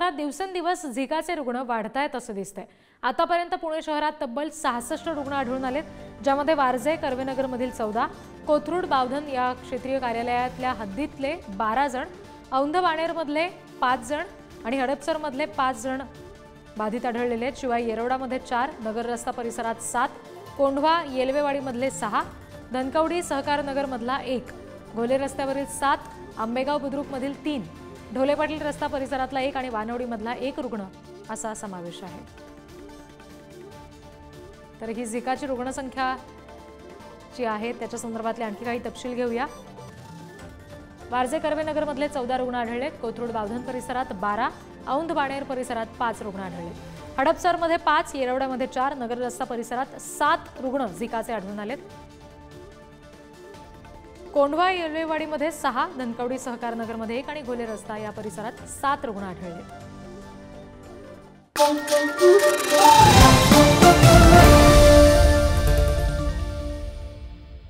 शहरात दिवसेंदिवस झिकाचे रुग्ण वाढतायत असं दिसतंय। आतापर्यंत पुणे शहरात तब्बल 66 रुग्ण आढळून आलेत, ज्यामध्ये वारजे कर्वेनगरमधील 14, कोथरूड बावधन या क्षेत्रीय कार्यालयातल्या हद्दीतले 12 जण, औंध-बाणेरमधले 5 जण आणि हडपसरमधले 5 जण बाधित आढळलेले आहेत। शिवाय येरवडामध्ये 4, नगर रस्ता परिसरात 7, कोंढवा येलवेवाडीमधले 6, धनकवडी सहकार नगरमधला 1, घोले रस्त्यावरील 7, आंबेगाव बुद्रुकमधील 3, ढोले पाटील रस्ता परिसरातला 1 आणि वानवडीमधला 1 रुग्ण असा समावेश आहे। तर ही झिकाची रुग्णसंख्या जी आहे त्याच्या संदर्भातले आणखी काही तपशील घेऊया। वारजे कर्वेनगरमधले 14 रुग्ण आढळले, कोथरूड बावधन परिसरात 12, औंध-बाणेर परिसरात 5 रुग्ण आढळले, हडपसरमध्ये 5, येरवड्यामध्ये 4, नगर रस्ता परिसरात 7 रुग्ण झिकाचे आढळून आलेत। कोंढवा येलवेवाडीमध्ये 6, धनकवडी सहकार नगरमध्ये 1 आणि घोले रस्ता या परिसरात 7 रुग्ण आढळले।